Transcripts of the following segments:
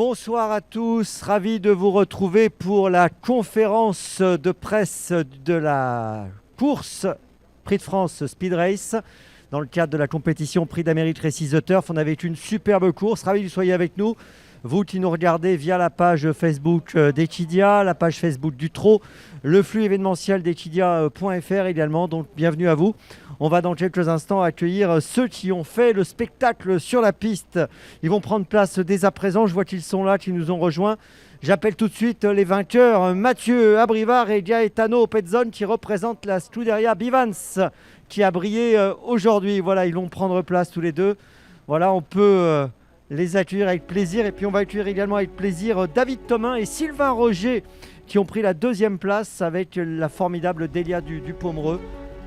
Bonsoir à tous, ravi de vous retrouver pour la conférence de presse de la course Prix de France Speed Race dans le cadre de la compétition Prix d'Amérique Récit The Turf. On avait une superbe course, ravi que vous soyez avec nous. Vous qui nous regardez via la page Facebook d'Equidia, la page Facebook du Trot, le flux événementiel d'Equidia.fr également, donc bienvenue à vous. On va dans quelques instants accueillir ceux qui ont fait le spectacle sur la piste. Ils vont prendre place dès à présent, je vois qu'ils sont là, qu'ils nous ont rejoints. J'appelle tout de suite les vainqueurs, Mathieu Abrivard et Gaetano Pezzone qui représentent la Scuderia Bivans qui a brillé aujourd'hui. Voilà, ils vont prendre place tous les deux. Voilà, on peut les accueillir avec plaisir. Et puis on va accueillir également avec plaisir David Thomin et Sylvain Roger qui ont pris la deuxième place avec la formidable Delia du Pomereux.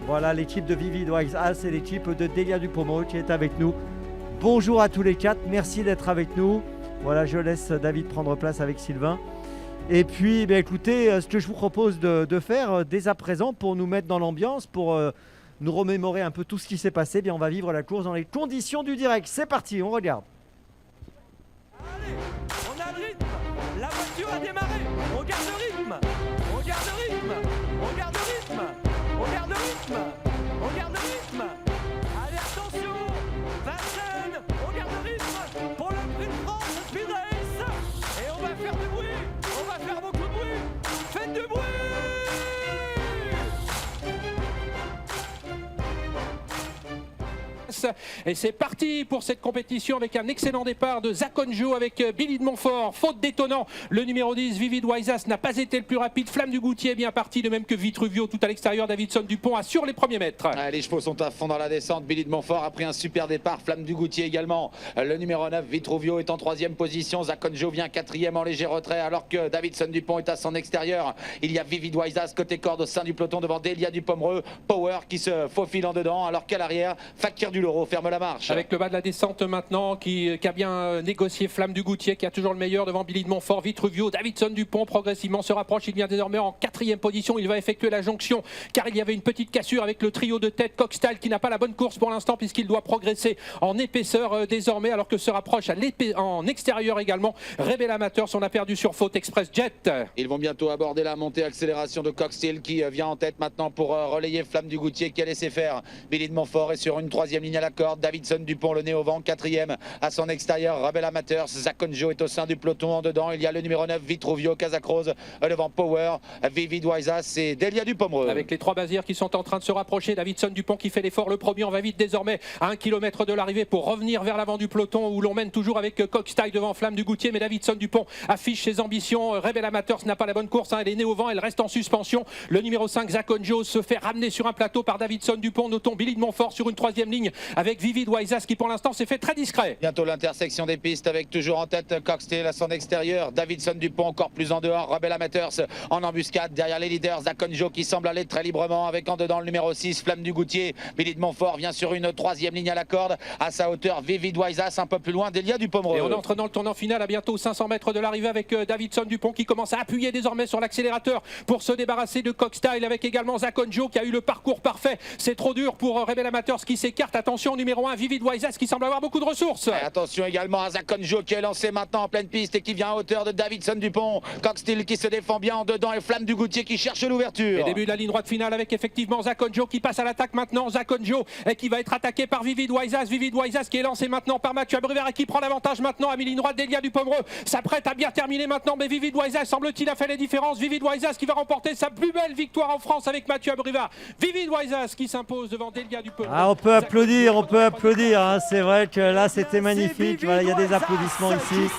Voilà l'équipe de Vivid Wise As et l'équipe de Delia du Pomereux qui est avec nous. Bonjour à tous les quatre, merci d'être avec nous. Voilà, je laisse David prendre place avec Sylvain. Et puis, écoutez, ce que je vous propose de faire dès à présent pour nous mettre dans l'ambiance, pour nous remémorer un peu tout ce qui s'est passé, on va vivre la course dans les conditions du direct. C'est parti, on regarde. Allez, on a le rythme, la voiture a démarré, on garde le rythme, on garde le rythme, on garde le rythme, on garde le rythme, on garde le rythme. Allez, attention, Vincennes, on garde le rythme pour le Prix de France Speed Race. Et on va faire du bruit, on va faire beaucoup de bruit, faites du bruit. Et c'est parti pour cette compétition avec un excellent départ de Zaconjo avec Billy de Montfort. Faute d'étonnant, le numéro 10, Vivid Waisas, n'a pas été le plus rapide. Flamme du Goutier est bien parti, de même que Vitruvio tout à l'extérieur. Davidson Dupont assure les premiers mètres. Les chevaux sont à fond dans la descente. Billy de Montfort a pris un super départ. Flamme du Goutier également. Le numéro 9, Vitruvio, est en troisième position. Zaconjo vient quatrième en léger retrait alors que Davidson Dupont est à son extérieur. Il y a Vivid Waisas côté corde au sein du peloton devant Delia du Pomereux. Power qui se faufile en dedans alors qu'à l'arrière, Fakir du Loro ferme la marche. Avec le bas de la descente maintenant qui a bien négocié Flamme du Goutier qui a toujours le meilleur devant Billy de Montfort. Vitruvio, Davidson Dupont progressivement se rapproche. Il vient désormais en quatrième position. Il va effectuer la jonction car il y avait une petite cassure avec le trio de tête Coxtal qui n'a pas la bonne course pour l'instant puisqu'il doit progresser en épaisseur désormais alors que se rapproche en extérieur également Rebel Amateurs. On a perdu sur faute Express Jet. Ils vont bientôt aborder la montée accélération de Coxtal qui vient en tête maintenant pour relayer Flamme du Goutier qui a laissé faire. Billy de Montfort est sur une troisième ligne à la corde. Davidson Dupont, le nez au vent, quatrième à son extérieur. Rebel Amateurs, Zaconjo est au sein du peloton en dedans. Il y a le numéro 9, Vitruvio, Casacrose devant Power, Vivid Waisas et Delia du Pomereux. Avec les trois basières qui sont en train de se rapprocher, Davidson Dupont qui fait l'effort le premier. On va vite désormais à 1 km de l'arrivée pour revenir vers l'avant du peloton où l'on mène toujours avec Coxtal devant Flamme du Goutier. Mais Davidson Dupont affiche ses ambitions. Rebel Amateurs n'a pas la bonne course, elle est née au vent, elle reste en suspension. Le numéro 5, Zaconjo, se fait ramener sur un plateau par Davidson Dupont. Notons Billy de Montfort sur une troisième ligne avec Vivid Waisas qui pour l'instant s'est fait très discret. Bientôt l'intersection des pistes avec toujours en tête Coxtal à son extérieur. Davidson Dupont encore plus en dehors. Rebel Amateurs en embuscade derrière les leaders. Zaconjo qui semble aller très librement avec en dedans le numéro 6, Flamme du Goutier. Billy de Montfort vient sur une troisième ligne à la corde. À sa hauteur, Vivid Waisas un peu plus loin, Delia du Pomereux. Et on entre dans le tournant final à bientôt 500 mètres de l'arrivée avec Davidson Dupont qui commence à appuyer désormais sur l'accélérateur pour se débarrasser de Coxtal avec également Zaconjo qui a eu le parcours parfait. C'est trop dur pour Rebel Amateurs qui s'écarte. Attention, numéro 1, Vivid Waisas qui semble avoir beaucoup de ressources. Et attention également à Zaconjo qui est lancé maintenant en pleine piste et qui vient à hauteur de Davidson Dupont. Coxtal qui se défend bien en dedans et Flamme du Goutier qui cherche l'ouverture. Et début de la ligne droite finale avec effectivement Zaconjo qui passe à l'attaque maintenant. Zaconjo qui va être attaqué par Vivid Waisas. Vivid Waisas qui est lancé maintenant par Mathieu Abrivard et qui prend l'avantage maintenant à mi-ligne droite. Delia du Pomereux s'apprête à bien terminer maintenant. Mais Vivid Waisas semble-t-il a fait les différences. Vivid Waisas qui va remporter sa plus belle victoire en France avec Mathieu Abrivard. Vivid Waisas qui s'impose devant Delia du Pomereux. Ah, on peut applaudir, hein. C'est vrai que là c'était magnifique. Voilà, il y a des applaudissements ici.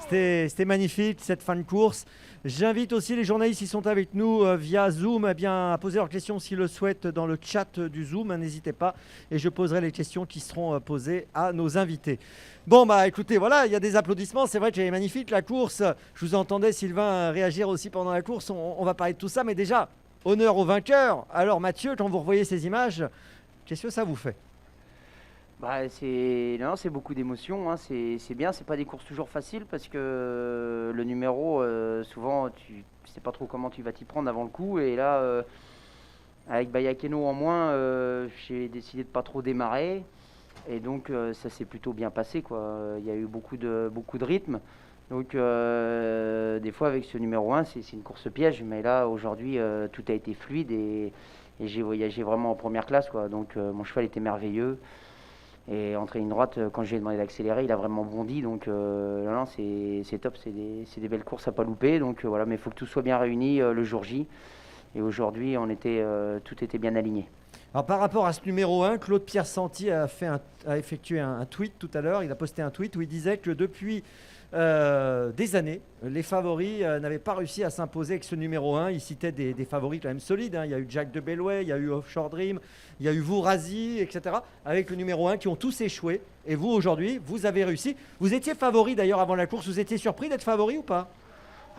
C'était magnifique cette fin de course. J'invite aussi les journalistes qui sont avec nous via Zoom à poser leurs questions s'ils le souhaitent dans le chat du Zoom. N'hésitez pas et je poserai les questions qui seront posées à nos invités. Bon, écoutez, voilà, il y a des applaudissements. C'est vrai que c'est magnifique la course. Je vous entendais, Sylvain, réagir aussi pendant la course. On va parler de tout ça, mais déjà, honneur aux vainqueurs. Alors Mathieu, quand vous revoyez ces images, qu'est-ce que ça vous fait ? C'est beaucoup d'émotions, hein. C'est bien, c'est pas des courses toujours faciles parce que le numéro, souvent tu sais pas trop comment tu vas t'y prendre avant le coup et là avec Bayakeno en moins, j'ai décidé de pas trop démarrer et donc ça s'est plutôt bien passé quoi. Il y a eu beaucoup de rythme Donc des fois avec ce numéro 1, c'est une course piège, mais là aujourd'hui tout a été fluide et j'ai voyagé vraiment en première classe, quoi. Donc mon cheval était merveilleux. Et entre ligne droite, quand je lui ai demandé d'accélérer, il a vraiment bondi. Donc non, c'est top, c'est des belles courses à pas louper. Donc voilà, mais il faut que tout soit bien réuni le jour J. Et aujourd'hui, tout était bien aligné. Alors par rapport à ce numéro 1, Claude Pierre Santi a effectué un tweet tout à l'heure. Il a posté un tweet où il disait que depuis des années, les favoris n'avaient pas réussi à s'imposer avec ce numéro 1. Il citait des favoris quand même solides, hein. Il y a eu Jack de Belway, il y a eu Offshore Dream, il y a eu Vourazi, etc. Avec le numéro 1 qui ont tous échoué. Et vous, aujourd'hui, vous avez réussi. Vous étiez favori d'ailleurs avant la course. Vous étiez surpris d'être favori ou pas?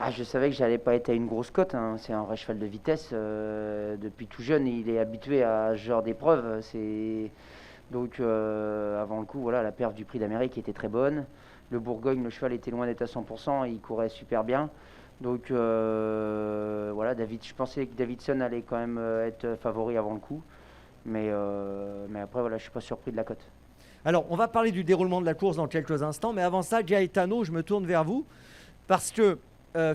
Je savais que j'allais pas être à une grosse cote, hein. C'est un vrai cheval de vitesse. Depuis tout jeune, il est habitué à ce genre d'épreuve. Donc avant le coup, voilà, la perf du Prix d'Amérique était très bonne. Le Bourgogne, le cheval était loin d'être à 100%, il courait super bien. Donc voilà, je pensais que Davidson allait quand même être favori avant le coup. Mais après, voilà, je suis pas surpris de la cote. Alors, on va parler du déroulement de la course dans quelques instants. Mais avant ça, Gaetano, je me tourne vers vous. Parce que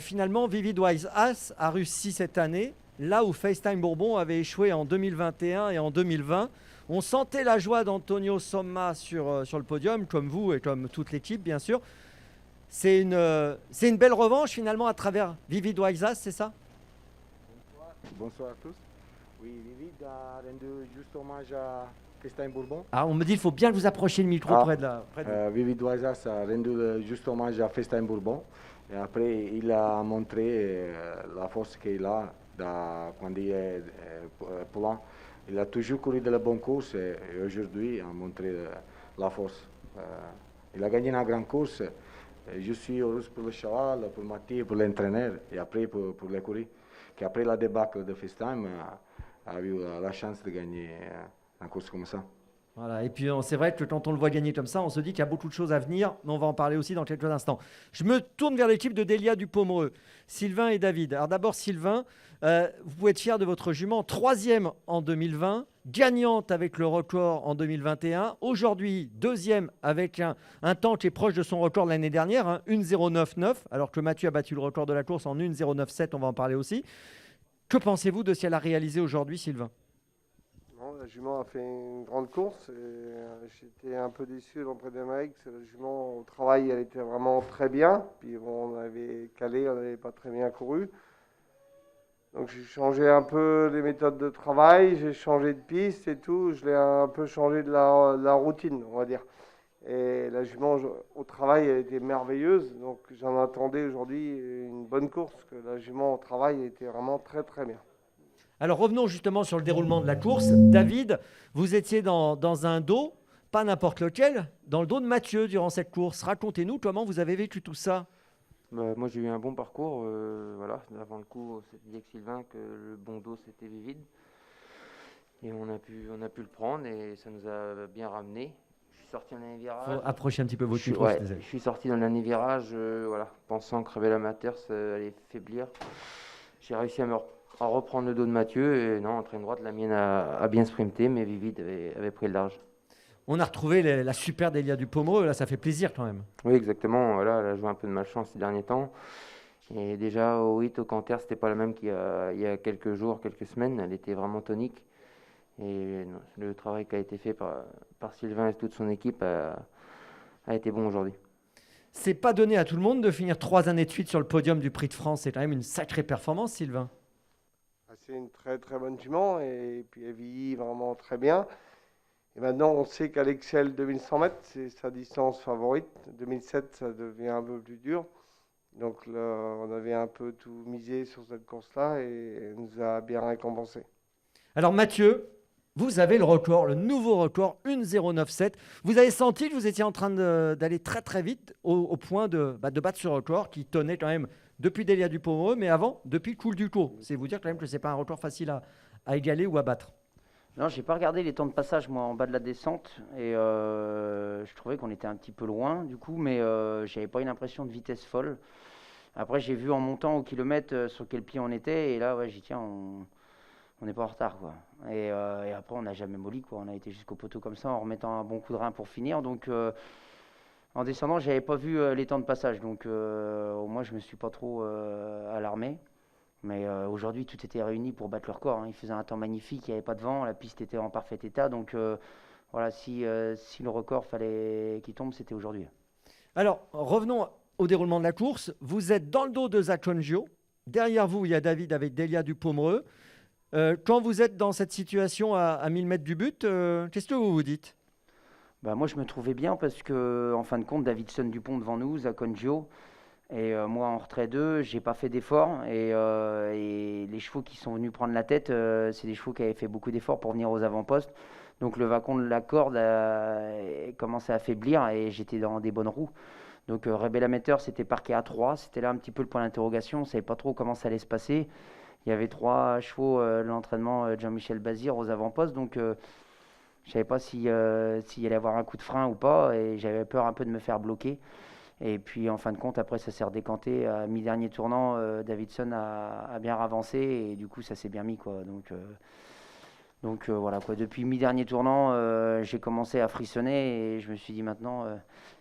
finalement, Vivid Wise Ass a réussi cette année, là où FaceTime Bourbon avait échoué en 2021 et en 2020. On sentait la joie d'Antonio Somma sur le podium, comme vous et comme toute l'équipe, bien sûr. C'est une belle revanche, finalement, à travers Vivid Wise Ass, c'est ça? Bonsoir à tous. Oui, Vivid a rendu juste hommage à FaceTime Bourbon. Ah, on me dit qu'il faut bien que vous approchiez le micro près de vous. Vivid Wise Ass a rendu juste hommage à FaceTime Bourbon. Et après, il a montré la force qu'il a quand il est plan. Il a toujours couru de la bonne course et aujourd'hui il a montré la force. Il a gagné une grande course. Je suis heureux pour le cheval, pour Mathieu, pour l'entraîneur et après pour l'écurie. Qui après la débâcle de FaceTime a eu la chance de gagner une course comme ça. Voilà, et puis c'est vrai que quand on le voit gagner comme ça, on se dit qu'il y a beaucoup de choses à venir, mais on va en parler aussi dans quelques instants. Je me tourne vers l'équipe de Delia Dupomereux, Sylvain et David. Alors d'abord Sylvain, vous pouvez être fier de votre jument, 3e en 2020, gagnante avec le record en 2021, aujourd'hui 2e avec un temps qui est proche de son record de l'année dernière, hein, 1,09,9, alors que Mathieu a battu le record de la course en 1,09,7, on va en parler aussi. Que pensez-vous de ce qu'elle a réalisé aujourd'hui, Sylvain? La jument a fait une grande course et j'étais un peu déçu dans le Prix d'Amérique. La jument au travail, elle était vraiment très bien. Puis bon, on avait calé, on n'avait pas très bien couru. Donc j'ai changé un peu les méthodes de travail, j'ai changé de piste et tout. Je l'ai un peu changé de la routine, on va dire. Et la jument au travail, elle était merveilleuse. Donc j'en attendais aujourd'hui une bonne course. Parce que la jument au travail était vraiment très très bien. Alors revenons justement sur le déroulement de la course. David, vous étiez dans un dos, pas n'importe lequel, dans le dos de Mathieu durant cette course. Racontez-nous comment vous avez vécu tout ça. Moi j'ai eu un bon parcours. Voilà. Avant le coup, on s'est dit avec Sylvain que le bon dos c'était Vivid. Et on a pu le prendre et ça nous a bien ramené. Je suis sorti dans dernier virage. Faut approcher un petit peu votre micro. Je suis sorti dans le dernier virage, voilà, pensant que Rebelle Amateur ça allait faiblir. J'ai réussi à reprendre le dos de Mathieu et non, en train droite, la mienne a bien sprinté, mais Vivid avait pris le large. On a retrouvé la super Delia Dupomereux, là ça fait plaisir quand même. Oui, exactement, voilà, elle a joué un peu de malchance ces derniers temps. Et déjà au 8 au Canter, c'était pas la même qu'il y a quelques jours, quelques semaines, elle était vraiment tonique. Et non, le travail qui a été fait par Sylvain et toute son équipe a été bon aujourd'hui. C'est pas donné à tout le monde de finir 3 années de suite sur le podium du Prix de France, c'est quand même une sacrée performance, Sylvain. C'est une très très bonne jument et puis elle vieillit vraiment très bien. Et maintenant on sait qu'à l'Excel 2100 mètres, c'est sa distance favorite. 2007 ça devient un peu plus dur. Donc là on avait un peu tout misé sur cette course-là et elle nous a bien récompensé. Alors Mathieu, vous avez le record, le nouveau record, 1,09,7. Vous avez senti que vous étiez en train d'aller très très vite au point de battre ce record qui tenait quand même depuis Delia Dupomereux, mais avant, depuis Cool Ducos. C'est vous dire quand même que ce n'est pas un record facile à égaler ou à battre. Non, j'ai pas regardé les temps de passage, moi, en bas de la descente. Et je trouvais qu'on était un petit peu loin, du coup, mais j'avais pas une impression de vitesse folle. Après, j'ai vu en montant au kilomètre sur quel pied on était, et là, ouais, j'ai dit, tiens, on n'est pas en retard, quoi. Et après, on n'a jamais molli, quoi. On a été jusqu'au poteau comme ça, en remettant un bon coup de rein pour finir. Donc, En descendant, j'avais pas vu les temps de passage, donc au moins je me suis pas trop alarmé. Mais aujourd'hui, tout était réuni pour battre le record. Il faisait un temps magnifique, il n'y avait pas de vent, la piste était en parfait état. Donc voilà, si le record fallait qu'il tombe, c'était aujourd'hui. Alors, revenons au déroulement de la course. Vous êtes dans le dos de Zach Fangio. Derrière vous, il y a David avec Delia Dupomereux. Quand vous êtes dans cette situation à 1000 mètres du but, qu'est-ce que vous vous dites ? Moi, je me trouvais bien parce que, en fin de compte, Davidson Dupont devant nous, Zach Fangio. Et moi, en retrait 2, j'ai pas fait d'efforts. Et les chevaux qui sont venus prendre la tête, c'est des chevaux qui avaient fait beaucoup d'efforts pour venir aux avant-postes. Donc le vacon de la corde a commencé à faiblir et j'étais dans des bonnes roues. Donc Rebel Amateur s'était parqué à 3. C'était là un petit peu le point d'interrogation. On ne savait pas trop comment ça allait se passer. Il y avait 3 chevaux de l'entraînement de Jean-Michel Bazir aux avant-postes. Donc je ne savais pas s'il y allait avoir un coup de frein ou pas. Et j'avais peur un peu de me faire bloquer. Et puis en fin de compte, après ça s'est redécanté. À mi-dernier tournant, Davidson a bien avancé. Et du coup, ça s'est bien mis, quoi. Donc voilà, quoi. Depuis mi-dernier tournant, j'ai commencé à frissonner. Et je me suis dit maintenant,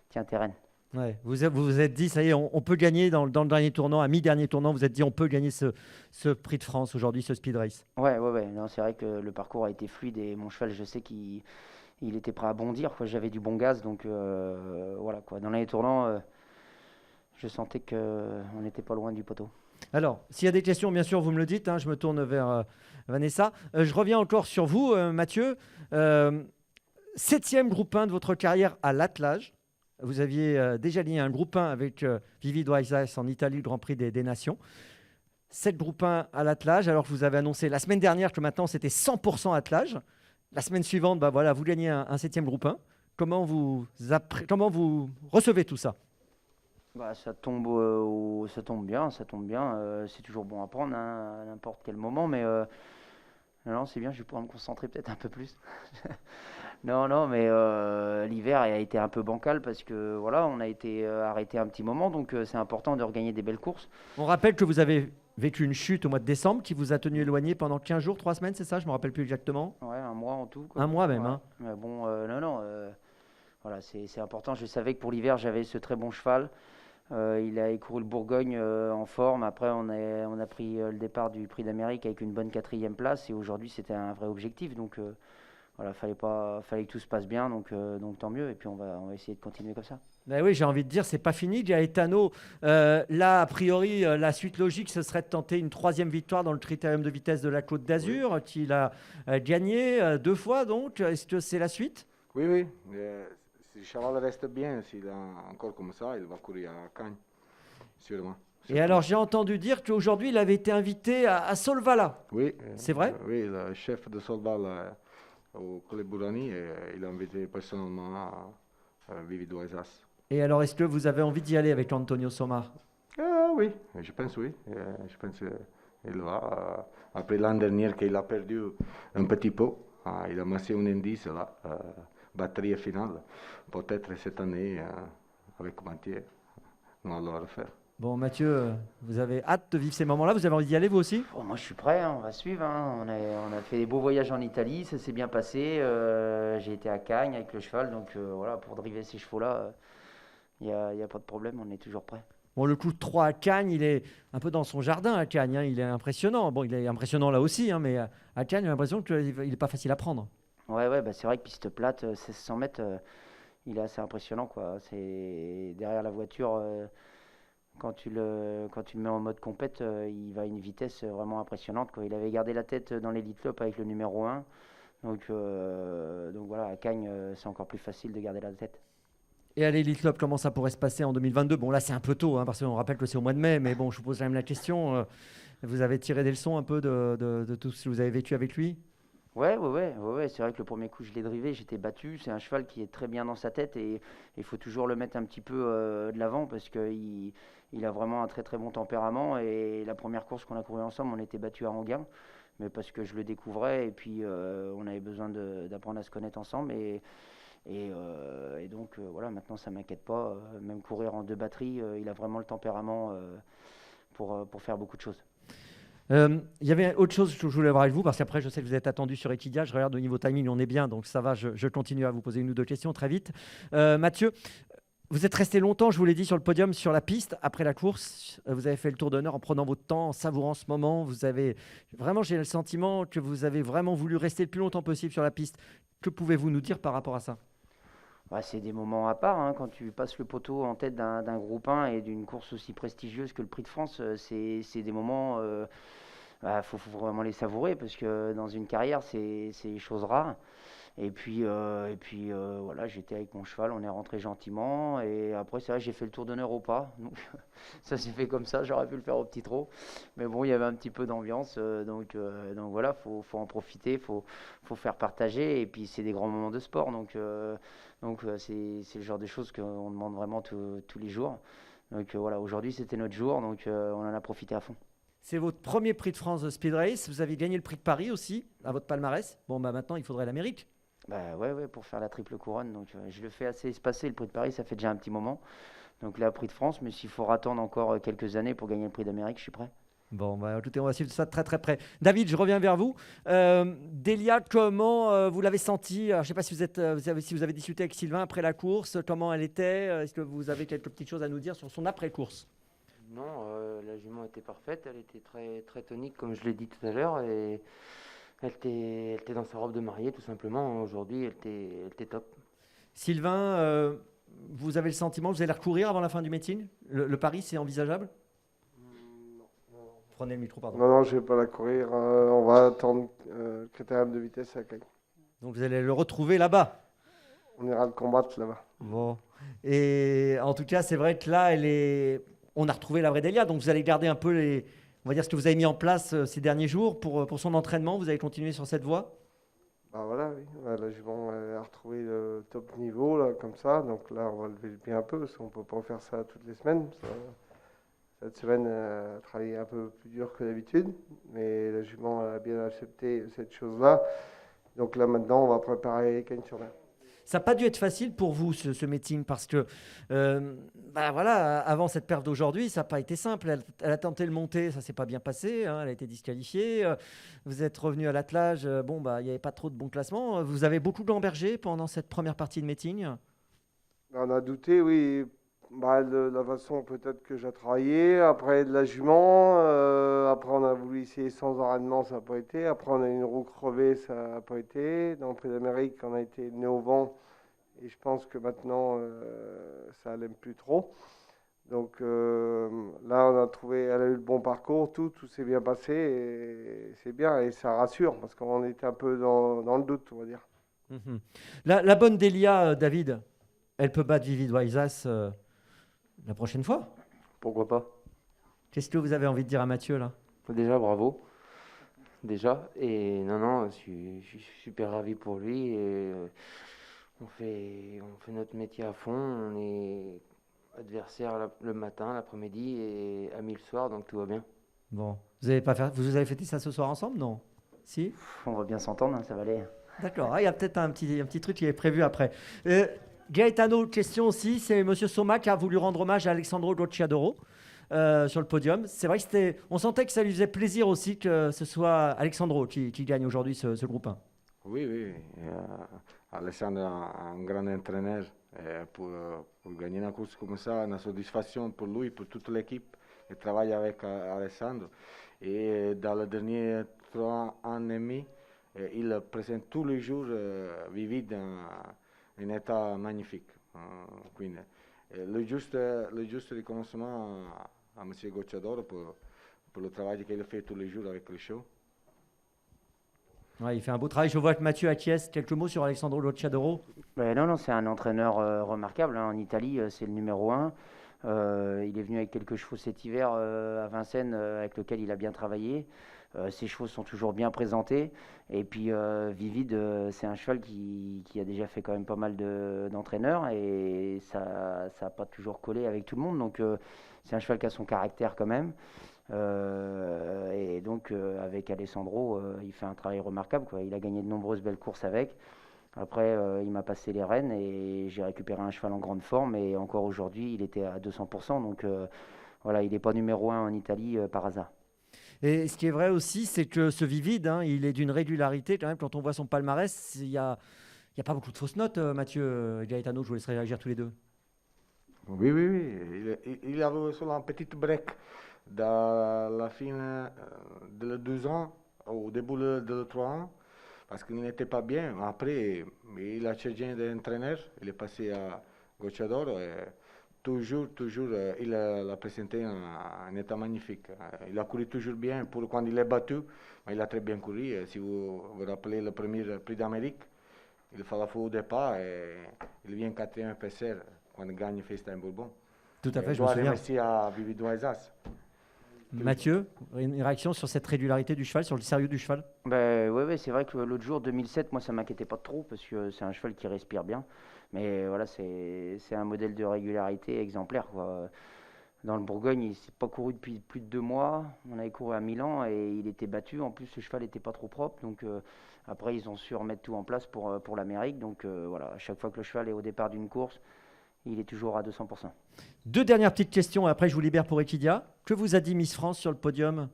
tiens, t'es reine. Ouais, vous vous êtes dit, ça y est, on peut gagner dans le dernier tournant, à mi-dernier tournant, vous vous êtes dit, on peut gagner ce Prix de France aujourd'hui, ce Speed Race. Ouais. Non, c'est vrai que le parcours a été fluide et mon cheval, je sais qu'il était prêt à bondir, quoi. J'avais du bon gaz, donc voilà, quoi. Dans les tournants, je sentais qu'on n'était pas loin du poteau. Alors, s'il y a des questions, bien sûr, vous me le dites. Je me tourne vers Vanessa. Je reviens encore sur vous, Mathieu. 7e groupe 1 de votre carrière à l'attelage. Vous aviez déjà lié un groupe 1 avec Vivi Dwaisas en Italie, le Grand Prix des Nations. 7 groupes 1 à l'attelage, alors que vous avez annoncé la semaine dernière que maintenant c'était 100% attelage. La semaine suivante, voilà, vous gagnez un 7e groupe 1. Comment vous recevez tout ça ? Ça tombe bien. C'est toujours bon à prendre à n'importe quel moment, mais non, c'est bien, je vais pouvoir me concentrer peut-être un peu plus. Non, mais l'hiver a été un peu bancal parce que voilà, on a été arrêté un petit moment, donc c'est important de regagner des belles courses. On rappelle que vous avez vécu une chute au mois de décembre qui vous a tenu éloigné pendant 15 jours, 3 semaines, c'est ça ? Je ne me rappelle plus exactement. Ouais, un mois en tout, quoi. Un mois même, ouais. hein. Mais bon, voilà, c'est important. Je savais que pour l'hiver, j'avais ce très bon cheval. Il a écouru le Bourgogne en forme. Après, on a pris le départ du Prix d'Amérique avec une bonne 4e place. Et aujourd'hui, c'était un vrai objectif. Donc voilà, fallait que tout se passe bien. Donc tant mieux. Et puis on va essayer de continuer comme ça. Ben oui, j'ai envie de dire, c'est pas fini. Gaetano, là, a priori, la suite logique, ce serait de tenter une 3e victoire dans le Critérium de vitesse de la Côte d'Azur, qu'il a gagné 2 fois. Donc, est-ce que c'est la suite ? Oui. Si le cheval reste bien, s'il est encore comme ça, il va courir à Cagnes, sûrement. Et alors, j'ai entendu dire qu'aujourd'hui, il avait été invité à Solvala. Oui. C'est vrai ? Oui, le chef de Solvala au Club Bourani, il a invité personnellement à Vivi Dwaisas. Et alors, est-ce que vous avez envie d'y aller avec Antonio Soma ? Oui, je pense oui. Je pense qu'il va. Après l'an dernier, qu'il a perdu un petit peu, il a massé un indice là. Batterie finale. Peut-être cette année, avec Mathieu, on va le refaire. Bon, Mathieu, vous avez hâte de vivre ces moments-là ? Vous avez envie d'y aller, vous aussi ? Moi, je suis prêt, on va suivre. On a fait des beaux voyages en Italie, ça s'est bien passé. J'ai été à Cagnes avec le cheval, donc voilà, pour driver ces chevaux-là, il n'y a pas de problème, on est toujours prêt. Bon, le coup de 3 à Cagnes, il est un peu dans son jardin à Cagnes. Il est impressionnant. Bon, il est impressionnant là aussi, mais à Cagnes, j'ai l'impression qu'il n'est pas facile à prendre. Ouais, c'est vrai que piste plate, 1600 mètres, il est assez impressionnant, quoi. C'est derrière la voiture, quand tu le mets en mode compète, il va à une vitesse vraiment impressionnante, quoi. Il avait gardé la tête dans l'Elite Club avec le numéro 1, donc voilà, à Cagnes, c'est encore plus facile de garder la tête. Et à l'Elite Club, comment ça pourrait se passer en 2022 ? Bon, là, c'est un peu tôt, parce qu'on rappelle que c'est au mois de mai, mais bon, je vous pose quand même la question. Vous avez tiré des leçons un peu de tout ce que vous avez vécu avec lui ? Ouais, c'est vrai que le premier coup je l'ai drivé, j'étais battu, c'est un cheval qui est très bien dans sa tête et il faut toujours le mettre un petit peu de l'avant parce qu'il a vraiment un très très bon tempérament et la première course qu'on a couru ensemble, on était battu à Anguin, mais parce que je le découvrais et puis on avait besoin d'apprendre à se connaître ensemble et donc voilà, maintenant ça m'inquiète pas, même courir en 2 batteries, il a vraiment le tempérament pour faire beaucoup de choses. Il y avait autre chose que je voulais voir avec vous, parce qu'après, je sais que vous êtes attendu sur Equidia. Je regarde au niveau timing, on est bien, donc ça va. Je continue à vous poser 1 ou 2 questions très vite. Mathieu, Vous êtes resté longtemps, je vous l'ai dit, sur le podium, sur la piste, après la course. Vous avez fait le tour d'honneur en prenant votre temps, en savourant ce moment. Vous avez vraiment, j'ai le sentiment que vous avez vraiment voulu rester le plus longtemps possible sur la piste. Que pouvez-vous nous dire par rapport à ça? Ouais, c'est des moments à part, hein, quand tu passes le poteau en tête d'un groupe 1 et d'une course aussi prestigieuse que le Prix de France, c'est des moments, faut vraiment les savourer parce que dans une carrière, c'est des choses rares. Et puis, voilà, j'étais avec mon cheval, on est rentré gentiment. Et après, c'est vrai, j'ai fait le tour d'honneur au pas. Donc, ça s'est fait comme ça, j'aurais pu le faire au petit trot. Mais bon, il y avait un petit peu d'ambiance. Donc voilà, faut en profiter, faut faire partager. Et puis, c'est des grands moments de sport. Donc c'est le genre de choses qu'on demande vraiment tous les jours. Donc voilà, aujourd'hui, c'était notre jour. Donc on en a profité à fond. C'est votre premier Prix de France de Speed Race. Vous avez gagné le Prix de Paris aussi, à votre palmarès. Bon, bah maintenant, il faudrait l'Amérique. Bah ouais, pour faire la triple couronne. Donc je le fais assez espacé. Le Prix de Paris, ça fait déjà un petit moment. Donc là, Prix de France, mais s'il faut attendre encore quelques années pour gagner le Prix d'Amérique, je suis prêt. Bon, bah, écoutez, on va suivre ça de très très près. David, je reviens vers vous. Delia, comment vous l'avez senti? Je ne sais pas si vous avez discuté avec Sylvain après la course, comment elle était. Est-ce que vous avez quelques petites choses à nous dire sur son après-course? Non, la jument était parfaite, elle était très, très tonique comme je l'ai dit tout à l'heure et elle était dans sa robe de mariée tout simplement. Aujourd'hui, elle était top. Sylvain, vous avez le sentiment que vous allez recourir avant la fin du meeting? Le pari, c'est envisageable? Prenez le micro, pardon. Non, je ne vais pas la courir. On va attendre le critérium de vitesse à Cagnes. Donc vous allez le retrouver là-bas? On ira le combattre là-bas. Bon. Et en tout cas, c'est vrai que là, on a retrouvé la vraie Delia. Donc vous allez garder un peu on va dire ce que vous avez mis en place ces derniers jours pour son entraînement. Vous allez continuer sur cette voie? Bah voilà, oui. La jument a retrouvé le top niveau là, comme ça. Donc là, on va lever le pied un peu parce qu'on ne peut pas faire ça toutes les semaines. Cette semaine, a travaillé un peu plus dur que d'habitude, mais la jument a bien accepté cette chose-là. Donc là, maintenant, on va préparer Cagnes-sur-Mer. Ça n'a pas dû être facile pour vous, ce meeting, parce que voilà, avant cette perte d'aujourd'hui, ça n'a pas été simple. Elle a tenté de monter, ça ne s'est pas bien passé, hein, elle a été disqualifiée. Vous êtes revenu à l'attelage, il n'y avait pas trop de bons classements. Vous avez beaucoup gambergé pendant cette première partie de meeting? On a douté, oui. De la façon peut-être que j'ai travaillé, après de la jument, après on a voulu essayer sans enraînement, ça n'a pas été, après on a eu une roue crevée, ça n'a pas été, dans le Prix d'Amérique on a été né au vent et je pense que maintenant ça n'aime plus trop. Donc là on a trouvé, elle a eu le bon parcours, tout s'est bien passé et c'est bien et ça rassure parce qu'on était un peu dans le doute, on va dire. Mm-hmm. La bonne Delia, David, elle peut battre Vivid Waisas la prochaine fois? Pourquoi pas? Qu'est-ce que vous avez envie de dire à Mathieu là? Déjà, bravo. Déjà. Et non, je suis super ravi pour lui. Et on fait notre métier à fond. On est adversaire le matin, l'après-midi et amis le soir, donc tout va bien. Bon, vous avez fêté ça ce soir ensemble, non? Si? On va bien s'entendre, hein, ça va aller. D'accord, il y a peut-être un petit truc qui est prévu après. Gaetano, question aussi, c'est M. Soma qui a voulu rendre hommage à Alessandro Gocciadoro sur le podium. C'est vrai que on sentait que ça lui faisait plaisir aussi que ce soit Alessandro qui gagne aujourd'hui ce groupe 1. Oui. Alessandro est un grand entraîneur. Pour gagner une course comme ça, une satisfaction pour lui, pour toute l'équipe. Il travaille avec Alessandro. Et dans les derniers 3 ans et demi, il présente tous les jours Vivid in état magnifique. Quindi, le juste riconoscimento a M. Gocciadoro pour le travail qu'il fait tous les jours avec le show. Ouais, il fait un beau travail. Je vois que Mathieu acquiesce. Quelques mots sur Alessandro Gocciadoro? Non, c'est un entraîneur remarquable. Hein. En Italie, c'est le numéro 1. Il est venu avec quelques chevaux cet hiver à Vincennes avec lequel il a bien travaillé. Ses chevaux sont toujours bien présentés. Et puis Vivid, c'est un cheval qui a déjà fait quand même pas mal d'entraîneurs et ça n'a pas toujours collé avec tout le monde. Donc c'est un cheval qui a son caractère quand même. Et donc avec Alessandro, il fait un travail remarquable, quoi. Il a gagné de nombreuses belles courses avec. Après, il m'a passé les rênes et j'ai récupéré un cheval en grande forme. Et encore aujourd'hui, il était à 200%. Donc voilà, il n'est pas numéro 1 en Italie par hasard. Et ce qui est vrai aussi, c'est que ce Vivid, hein, il est d'une régularité quand même. Quand on voit son palmarès, il n'y a pas beaucoup de fausses notes, Mathieu et Gaetano. Je vous laisserai réagir tous les deux. Oui, oui, oui. Il avait seulement un petit break dans la fin de le 12 ans, au début de le 3 ans, parce qu'il n'était pas bien. Après, il a changé d'entraîneur, il est passé à Gocciador. Et toujours, il l'a présenté en état magnifique. Il a couru toujours bien. Pour quand il est battu, il a très bien couru. Si vous vous rappelez le premier prix d'Amérique, il fait la faute au départ et il vient 4e PCR quand il gagne FaceTime Bourbon. Tout à fait, Je je me souviens. remercie à Vivi Doisas. Mathieu, une réaction sur cette régularité du cheval, sur le sérieux du cheval? Ouais, c'est vrai que l'autre jour, 2007, moi ça m'inquiétait pas trop parce que c'est un cheval qui respire bien. Mais voilà, c'est un modèle de régularité exemplaire, quoi. Dans le Bourgogne, il s'est pas couru depuis plus de 2 mois. On avait couru à Milan et il était battu. En plus, le cheval n'était pas trop propre. Donc après, ils ont su remettre tout en place pour l'Amérique. Donc voilà, à chaque fois que le cheval est au départ d'une course, il est toujours à 200%. 2 dernières petites questions, après je vous libère pour Equidia. Que vous a dit Miss France sur le podium?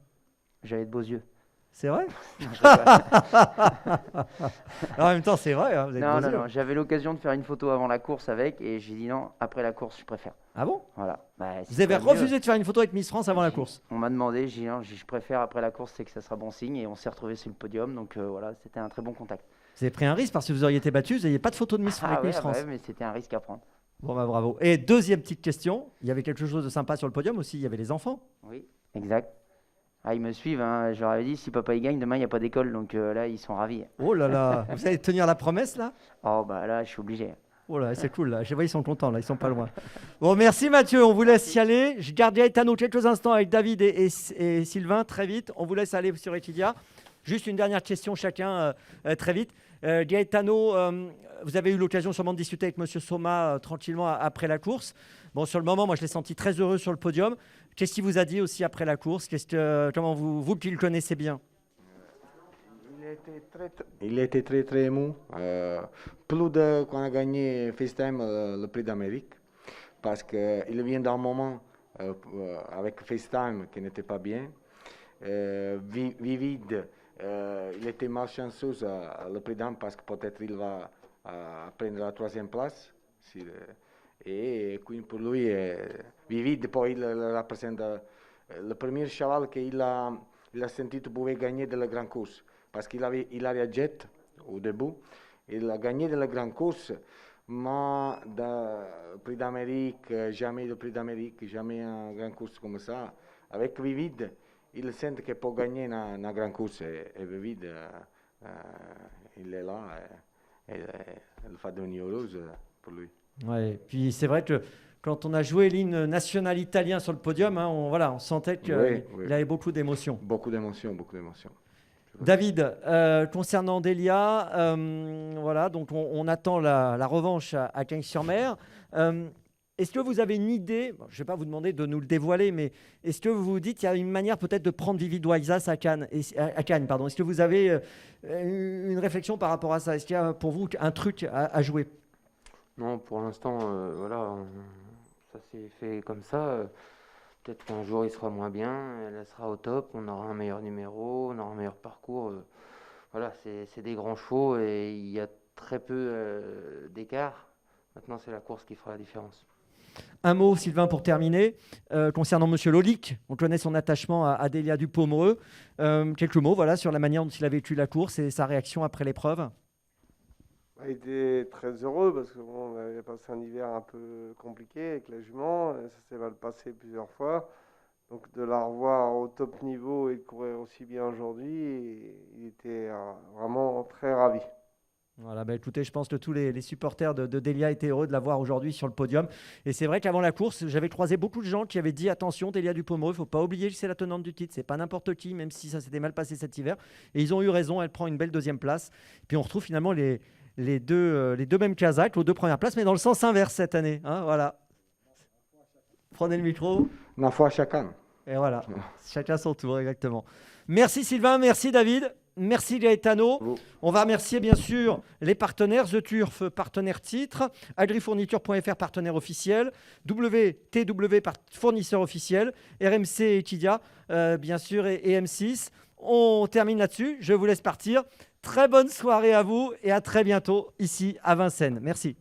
J'avais de beaux yeux. C'est vrai? Non, je rigole. En même temps, c'est vrai. Hein, vous avez de beaux yeux. Non. J'avais l'occasion de faire une photo avant la course avec et j'ai dit non, après la course, je préfère. Ah bon? Voilà. Si Vous avez c'est pas refusé mieux. de faire une photo avec Miss France avant la course? On m'a demandé, j'ai dit non, je préfère après la course, c'est que ça sera bon signe et on s'est retrouvés sur le podium. Donc voilà, c'était un très bon contact. Vous avez pris un risque parce que vous auriez été battu, vous n'aviez pas de photo de Miss avec Miss France. Mais c'était un risque à prendre. Bon, bah bravo. Et deuxième petite question, il y avait quelque chose de sympa sur le podium aussi, il y avait les enfants. Oui, exact. Ah, ils me suivent, hein. Je leur avais dit, si papa il gagne, demain il n'y a pas d'école, donc là ils sont ravis. Oh là là, vous allez tenir la promesse là? Oh bah là, je suis obligé. Oh là, c'est cool là, je vois ils sont contents là, ils sont pas loin. Bon, merci Mathieu, on vous laisse y aller. Je garde Gaetano quelques instants avec David et Sylvain, très vite. On vous laisse aller sur Equidia. Juste une dernière question chacun, très vite. Gaetano, vous avez eu l'occasion sûrement de discuter avec Monsieur Soma tranquillement après la course. Bon, sur le moment, moi je l'ai senti très heureux sur le podium. Qu'est-ce qu'il vous a dit aussi après la course? Comment vous qui le connaissez bien? Il était très ému. Plus de quand on a gagné FaceTime le prix d'Amérique. Parce qu'il vient d'un moment avec FaceTime qui n'était pas bien. Vivide, il était malchanceux le prix d'Am parce que peut-être il va prendre la 3e place. Et pour lui, Vivide, poi il représente le premier cheval qu'il a senti pouvait gagner de la grande course. Parce qu'il avait Ilaria Jet au début. Il a gagné de la grande course, mais le prix d'Amérique, jamais le prix d'Amérique, jamais une grande course comme ça. Avec Vivide, il sent qu'il peut gagner une grande course. Et Vivide, il est là. Et il fait devenir heureuse pour lui. Ouais, puis c'est vrai que quand on a joué l'hymne national italien sur le podium, hein, on sentait qu'il avait beaucoup d'émotions. Beaucoup d'émotions. David, concernant Delia, voilà, donc on attend la revanche à Cagnes-sur-Mer. Est-ce que vous avez une idée, je ne vais pas vous demander de nous le dévoiler, mais est-ce que vous vous dites qu'il y a une manière peut-être de prendre Vivi Doisas à Cannes, pardon. Est-ce que vous avez une réflexion par rapport à ça? Est-ce qu'il y a pour vous un truc à jouer? Non, pour l'instant, voilà, ça s'est fait comme ça. Peut-être qu'un jour il sera moins bien, elle sera au top, on aura un meilleur numéro, on aura un meilleur parcours. Voilà, c'est des grands chevaux et il y a très peu d'écart. Maintenant, c'est la course qui fera la différence. Un mot, Sylvain, pour terminer, concernant Monsieur Lolic. On connaît son attachement à Delia Dupomereux. Quelques mots voilà, sur la manière dont il a vécu la course et sa réaction après l'épreuve. Il était très heureux parce qu'on avait passé un hiver un peu compliqué avec la jument. Et ça s'est mal passé plusieurs fois. Donc de la revoir au top niveau et de courir aussi bien aujourd'hui, il était vraiment très ravi. Voilà, bah écoutez, je pense que tous les supporters de Delia étaient heureux de la voir aujourd'hui sur le podium. Et c'est vrai qu'avant la course, j'avais croisé beaucoup de gens qui avaient dit attention, Delia Dupomereux, il ne faut pas oublier que c'est la tenante du titre, c'est pas n'importe qui, même si ça s'était mal passé cet hiver. Et ils ont eu raison, elle prend une belle 2e place. Puis on retrouve finalement les deux mêmes Kazakhs aux 2 premières places, mais dans le sens inverse cette année. Hein, voilà. Prenez le micro. Une fois chacun. Et voilà, chacun son tour, exactement. Merci Sylvain, merci David. Merci Gaetano. On va remercier bien sûr les partenaires, The Turf, partenaire titre, agrifourniture.fr, partenaire officiel, WTW, fournisseur officiel, RMC et Equidia, bien sûr, et M6. On termine là-dessus, je vous laisse partir. Très bonne soirée à vous et à très bientôt ici à Vincennes. Merci.